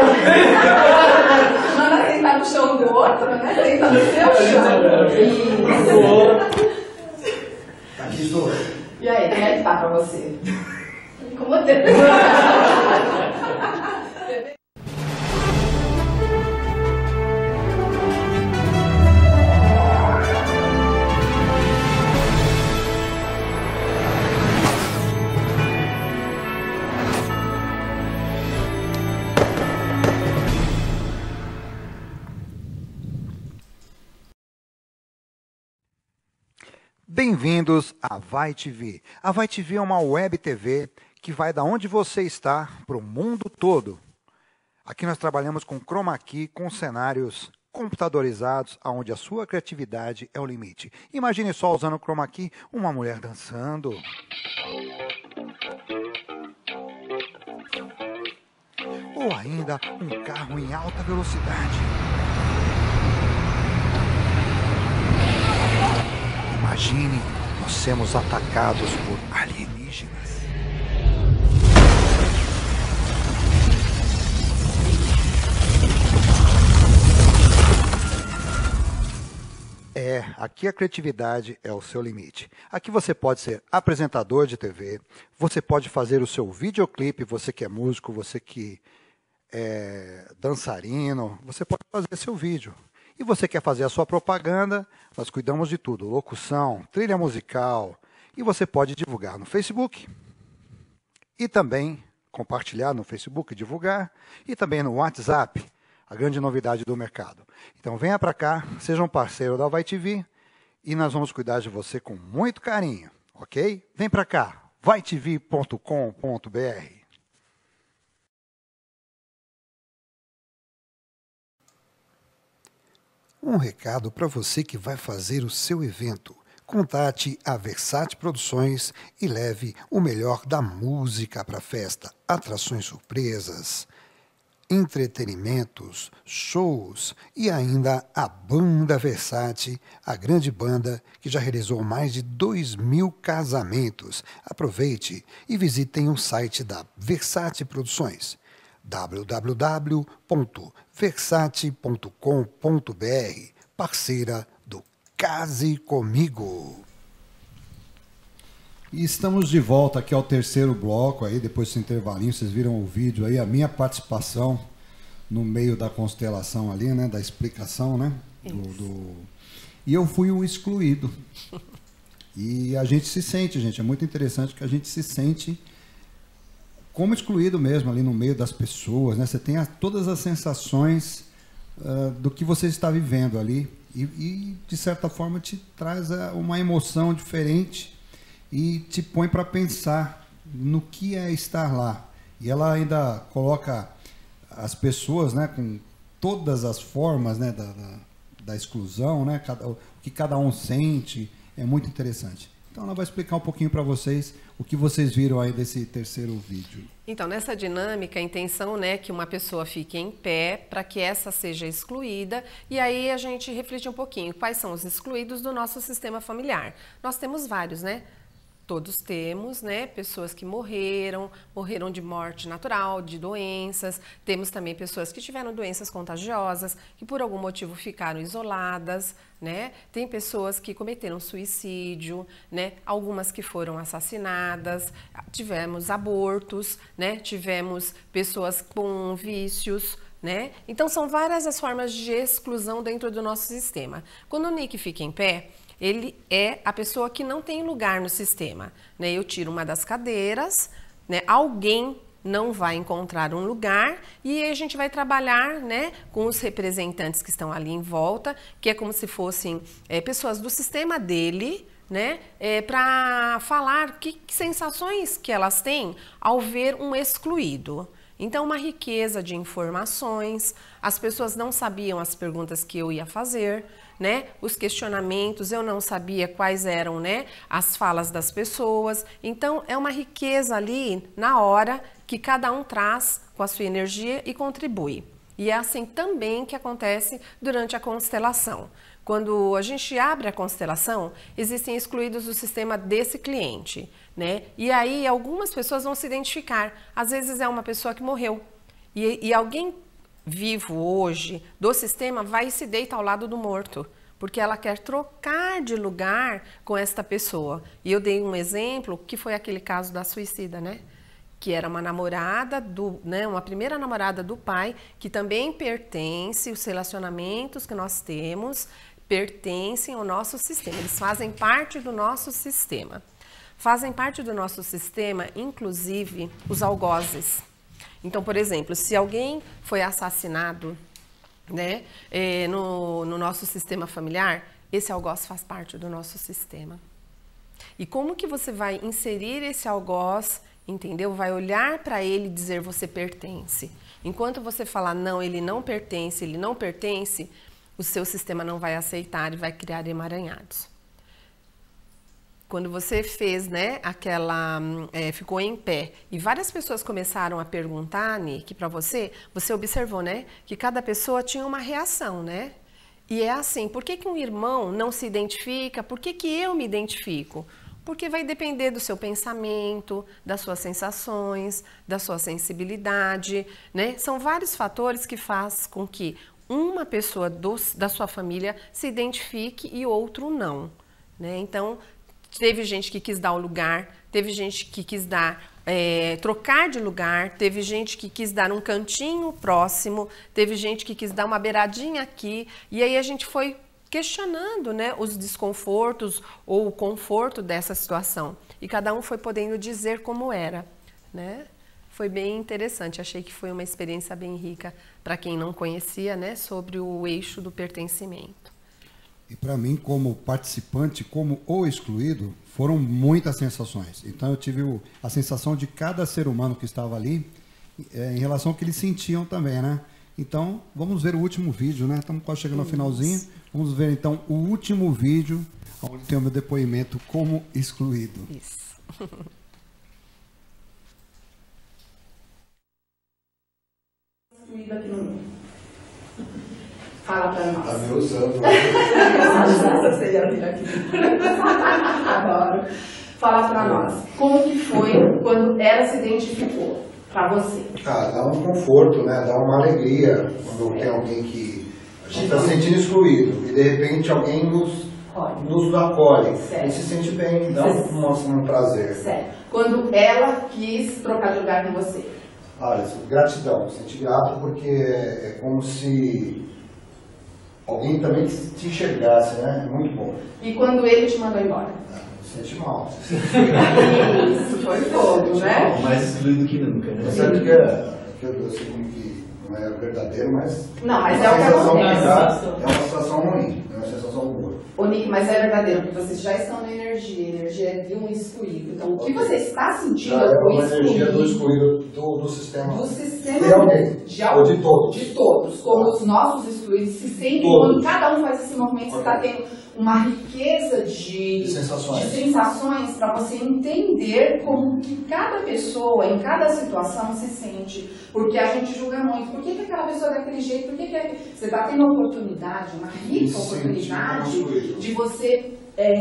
Manda sentar no chão do outro, né? Senta no seu chão. Aqui estou. E aí, como é que tá pra você? Incomodando. Bem-vindos à Vai TV. A Vai TV é uma web TV que vai da onde você está para o mundo todo. Aqui nós trabalhamos com chroma key, com cenários computadorizados, onde a sua criatividade é o limite. Imagine só usando o chroma key, uma mulher dançando. Ou ainda um carro em alta velocidade. Imagine, nós sermos atacados por alienígenas. Aqui a criatividade é o seu limite. Aqui você pode ser apresentador de TV, você pode fazer o seu videoclipe, você que é músico, você que é dançarino, você pode fazer seu vídeo. E você quer fazer a sua propaganda, nós cuidamos de tudo, locução, trilha musical, e você pode divulgar no Facebook, e também compartilhar no Facebook, divulgar, e também no WhatsApp, a grande novidade do mercado. Então venha para cá, seja um parceiro da Vai TV, e nós vamos cuidar de você com muito carinho, ok? Vem para cá, vaitv.com.br. Um recado para você que vai fazer o seu evento. Contate a Versace Produções e leve o melhor da música para a festa. Atrações surpresas, entretenimentos, shows e ainda a Banda Versace, a grande banda que já realizou mais de 2.000 casamentos. Aproveite e visitem o site da Versace Produções. www.versace.com.br, parceira do Case Comigo. E estamos de volta aqui ao terceiro bloco, aí, depois desse intervalinho, vocês viram o vídeo aí, a minha participação no meio da constelação ali, né, da explicação, né, e eu fui o excluído. E a gente se sente, gente, é muito interessante que a gente se sente como excluído mesmo, ali no meio das pessoas, né? Você tem todas as sensações do que você está vivendo ali e de certa forma, te traz uma emoção diferente e te põe para pensar no que é estar lá. E ela ainda coloca as pessoas, né, com todas as formas, né, da exclusão, né, o que cada um sente, é muito interessante. Então ela vai explicar um pouquinho para vocês o que vocês viram aí desse terceiro vídeo. Então, nessa dinâmica, a intenção, né, que uma pessoa fique em pé para que essa seja excluída, e aí a gente reflete um pouquinho quais são os excluídos do nosso sistema familiar. Nós temos vários, né? Todos temos, né, pessoas que morreram de morte natural, de doenças. Temos também pessoas que tiveram doenças contagiosas, que por algum motivo ficaram isoladas, né? Tem pessoas que cometeram suicídio, né? Algumas que foram assassinadas, tivemos abortos, né? Tivemos pessoas com vícios, né? Então são várias as formas de exclusão dentro do nosso sistema. Quando o Nick fica em pé, ele é a pessoa que não tem lugar no sistema, né? Eu tiro uma das cadeiras, né? Alguém não vai encontrar um lugar e a gente vai trabalhar, né, com os representantes que estão ali em volta, que é como se fossem pessoas do sistema dele, né, para falar que sensações que elas têm ao ver um excluído. Então, uma riqueza de informações, as pessoas não sabiam as perguntas que eu ia fazer, né? Os questionamentos, eu não sabia quais eram, né, as falas das pessoas. Então, é uma riqueza ali na hora que cada um traz com a sua energia e contribui. E é assim também que acontece durante a constelação. Quando a gente abre a constelação, existem excluídos do sistema desse cliente, né? E aí algumas pessoas vão se identificar. Às vezes é uma pessoa que morreu. E alguém vivo hoje do sistema vai e se deita ao lado do morto, porque ela quer trocar de lugar com esta pessoa. E eu dei um exemplo, que foi aquele caso da suicida, né? Que era uma namorada, uma primeira namorada do pai, que também pertence, os relacionamentos que nós temos, pertencem ao nosso sistema. Eles fazem parte do nosso sistema. Fazem parte do nosso sistema, inclusive, os algozes. Então, por exemplo, se alguém foi assassinado, né, no nosso sistema familiar, esse algoz faz parte do nosso sistema. E como que você vai inserir esse algoz, entendeu? Vai olhar para ele e dizer você pertence. Enquanto você falar não, ele não pertence, o seu sistema não vai aceitar e vai criar emaranhados. Quando você fez, né, ficou em pé e várias pessoas começaram a perguntar, Nick, para você observou, né, que cada pessoa tinha uma reação, né? E é assim, por que um irmão não se identifica? Por que eu me identifico? Porque vai depender do seu pensamento, das suas sensações, da sua sensibilidade, né? São vários fatores que fazem com que uma pessoa da sua família se identifique e outro não, né? Então, teve gente que quis dar o lugar, teve gente que quis trocar de lugar, teve gente que quis dar um cantinho próximo, teve gente que quis dar uma beiradinha aqui, e aí a gente foi questionando, né, os desconfortos ou o conforto dessa situação. E cada um foi podendo dizer como era, né? Foi bem interessante, achei que foi uma experiência bem rica para quem não conhecia, né, sobre o eixo do pertencimento. E para mim, como participante, como o excluído, foram muitas sensações. Então eu tive a sensação de cada ser humano que estava ali, em relação ao que eles sentiam também, né? Então, vamos ver o último vídeo, né? Estamos quase chegando ao finalzinho. Vamos ver então o último vídeo, onde tem o meu depoimento como excluído. Isso. Excluído aqui no mundo. Fala pra nós. Tá me usando. Você ia vir aqui. Adoro. Fala pra nós. Como que foi quando ela se identificou pra você? Ah, dá um conforto, né? Dá uma alegria quando tem alguém que a gente está sentindo excluído e de repente alguém nos acolhe. Certo. A gente se sente bem, dá um prazer. Certo. Quando ela quis trocar de lugar com você? Olha, gratidão. Senti grato porque é como se alguém também te enxergasse, né? É muito bom. E quando ele te mandou embora? Sente mal. Isso, foi fogo, né? Mais excluído que nunca, né? É certo que eu sei como que não é verdadeiro, mas... Não, mas é o que acontece. É uma situação ruim, é uma sensação boa. Ô, Nick, mas é verdadeiro, porque vocês já estão na energia. A energia é de um excluído. Então, o que você está sentindo Já é com uma energia do excluído... excluído do sistema. Do sistema de alguém. Ou de todos. De todos. Como os nossos excluídos se sentem Todos. quando cada um faz esse movimento, você está tendo uma riqueza de sensações para você entender como que cada pessoa, em cada situação, se sente. Porque a gente julga muito. Por que aquela pessoa é daquele jeito? Por que você está tendo a oportunidade, uma rica oportunidade, de você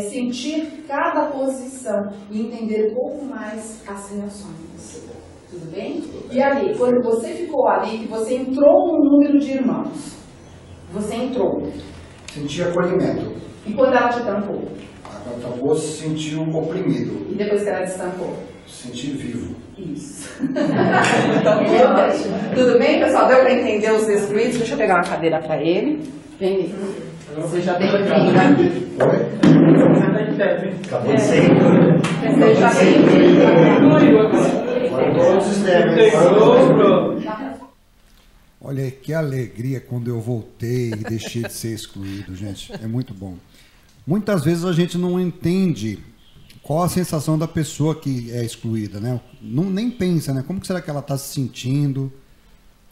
sentir cada posição e entender um pouco mais as reações. Tudo bem? E ali, quando você ficou ali, que você entrou num número de irmãos, você entrou. Senti acolhimento. E quando ela te tampou? Quando tampou, se sentiu oprimido. E depois que ela destampou? Se senti vivo. Isso. Então, tudo bem, pessoal? Deu para entender os excluídos? Deixa eu pegar uma cadeira para ele. Vem, seja bem-vinda. Oi? Acabou de ser. Seja bem-vinda. Olha, que alegria quando eu voltei e deixei de ser excluído, gente. É muito bom. Muitas vezes a gente não entende qual a sensação da pessoa que é excluída, né? Não, nem pensa, né? Como que será que ela está se sentindo?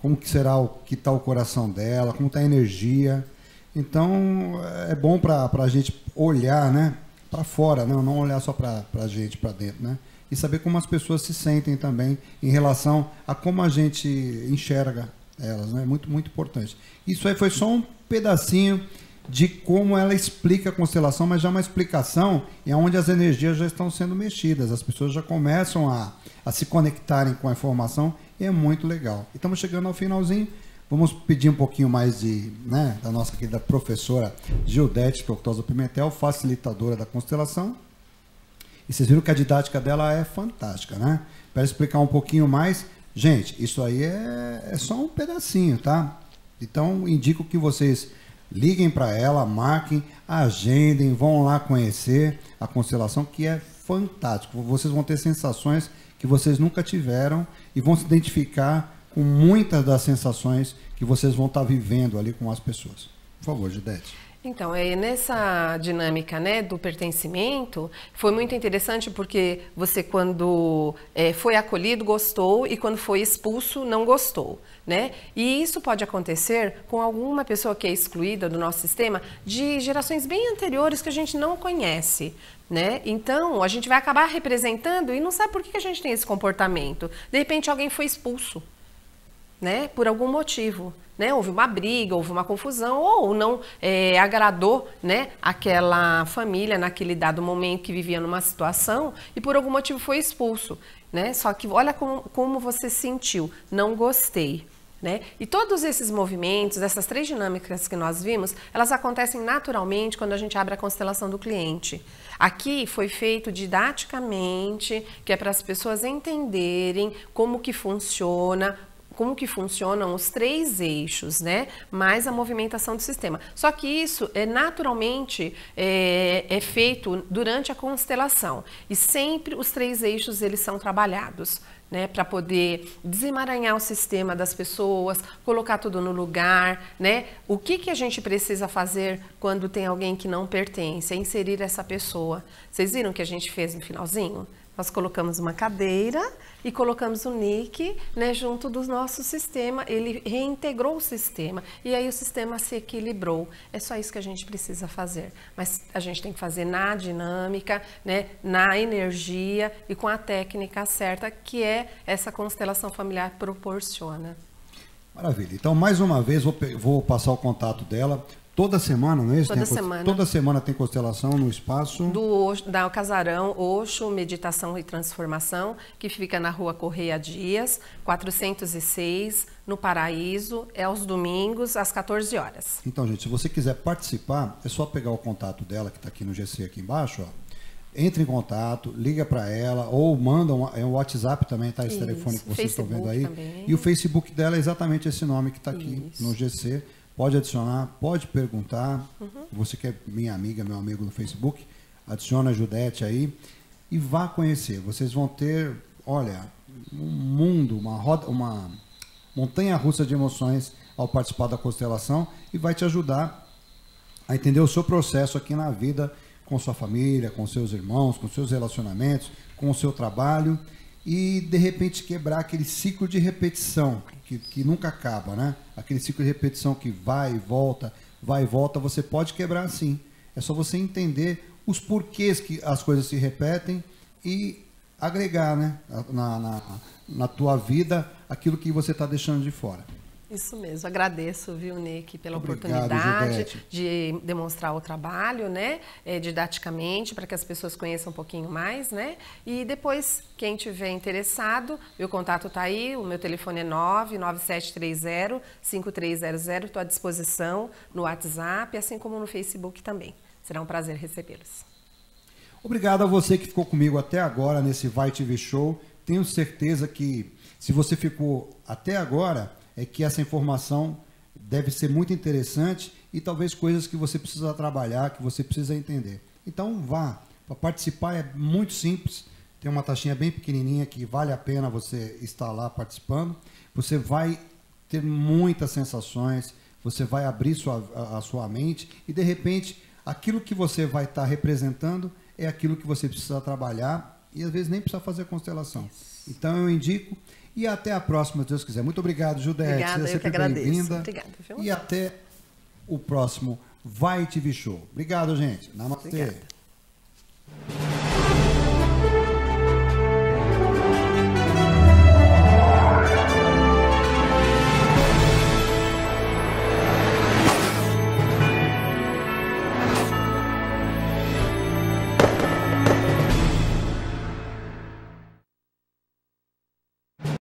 Como que será que está o coração dela? Como está a energia? Então, é bom para a gente olhar, né? Para fora, né? Não olhar só para a gente, para dentro, né? E saber como as pessoas se sentem também em relação a como a gente enxerga elas, né? Muito, muito importante. Isso aí foi só um pedacinho de como ela explica a constelação, mas já uma explicação em onde as energias já estão sendo mexidas, as pessoas já começam a se conectarem com a informação, e é muito legal. E estamos chegando ao finalzinho, vamos pedir um pouquinho mais da nossa querida professora Gildete Tortosa Pimentel, facilitadora da constelação, e vocês viram que a didática dela é fantástica, né? Para explicar um pouquinho mais, gente, isso aí é só um pedacinho, tá? Então, indico que vocês liguem para ela, marquem, agendem, vão lá conhecer a constelação, que é fantástico. Vocês vão ter sensações que vocês nunca tiveram e vão se identificar com muitas das sensações que vocês vão estar vivendo ali com as pessoas. Por favor, Gildete. Então, nessa dinâmica, né, do pertencimento, foi muito interessante porque você, quando foi acolhido, gostou, e quando foi expulso, não gostou, né? E isso pode acontecer com alguma pessoa que é excluída do nosso sistema de gerações bem anteriores que a gente não conhece, né? Então, a gente vai acabar representando e não sabe por que a gente tem esse comportamento. De repente, alguém foi expulso, né, por algum motivo. Né, houve uma briga, houve uma confusão, ou não agradou, né, aquela família naquele dado momento que vivia numa situação e por algum motivo foi expulso. Né? Só que olha como você sentiu, não gostei. Né? E todos esses movimentos, essas 3 dinâmicas que nós vimos, elas acontecem naturalmente quando a gente abre a constelação do cliente. Aqui foi feito didaticamente, que é para as pessoas entenderem como que funciona, como que funcionam os 3 eixos, né? Mais a movimentação do sistema. Só que isso naturalmente é feito durante a constelação. E sempre os 3 eixos eles são trabalhados, né? Para poder desemaranhar o sistema das pessoas, colocar tudo no lugar, né? O que a gente precisa fazer quando tem alguém que não pertence? É inserir essa pessoa. Vocês viram o que a gente fez no finalzinho? Nós colocamos uma cadeira e colocamos o Nick, né, junto do nosso sistema. Ele reintegrou o sistema e aí o sistema se equilibrou. É só isso que a gente precisa fazer. Mas a gente tem que fazer na dinâmica, né, na energia e com a técnica certa que essa constelação familiar proporciona. Maravilha. Então, mais uma vez, vou passar o contato dela. Toda semana, não é isso? Toda semana. Toda semana tem constelação no espaço? Da Casarão Osho, Meditação e Transformação, que fica na Rua Correia Dias, 406, no Paraíso, aos domingos, às 14 horas. Então, gente, se você quiser participar, é só pegar o contato dela, que está aqui no GC aqui embaixo, ó. Entre em contato, liga para ela, ou manda um WhatsApp também, tá? Esse telefone que vocês estão vendo aí. Também. E o Facebook dela é exatamente esse nome que está aqui no GC. Pode adicionar, pode perguntar. Você que é minha amiga, meu amigo no Facebook, adiciona a Gildete aí e vá conhecer. Vocês vão ter, olha, um mundo, uma montanha-russa de emoções ao participar da constelação, e vai te ajudar a entender o seu processo aqui na vida, com sua família, com seus irmãos, com seus relacionamentos, com o seu trabalho, e de repente quebrar aquele ciclo de repetição que nunca acaba, né? Aquele ciclo de repetição que vai e volta, você pode quebrar sim. É só você entender os porquês que as coisas se repetem e agregar, né, na tua vida aquilo que você está deixando de fora. Isso mesmo, agradeço, viu, Nick, pela Obrigado, oportunidade Gildete, de demonstrar o trabalho, né, didaticamente, para que as pessoas conheçam um pouquinho mais, né, e depois, quem tiver interessado, meu contato está aí, o meu telefone é 99730-5300, estou à disposição no WhatsApp, assim como no Facebook também. Será um prazer recebê-los. Obrigado a você que ficou comigo até agora nesse Vai TV Show. Tenho certeza que, se você ficou até agora, é que essa informação deve ser muito interessante e talvez coisas que você precisa trabalhar, que você precisa entender. Então vá, para participar é muito simples, tem uma taxinha bem pequenininha que vale a pena você estar lá participando. Você vai ter muitas sensações, você vai abrir a sua mente e de repente aquilo que você vai estar representando é aquilo que você precisa trabalhar e às vezes nem precisa fazer constelação. Então eu indico e até a próxima, se Deus quiser. Muito obrigado, Judete. Obrigada, eu que agradeço. Obrigada, viu? E até o próximo Vai TV Show. Obrigado, gente. Namastê. Obrigada.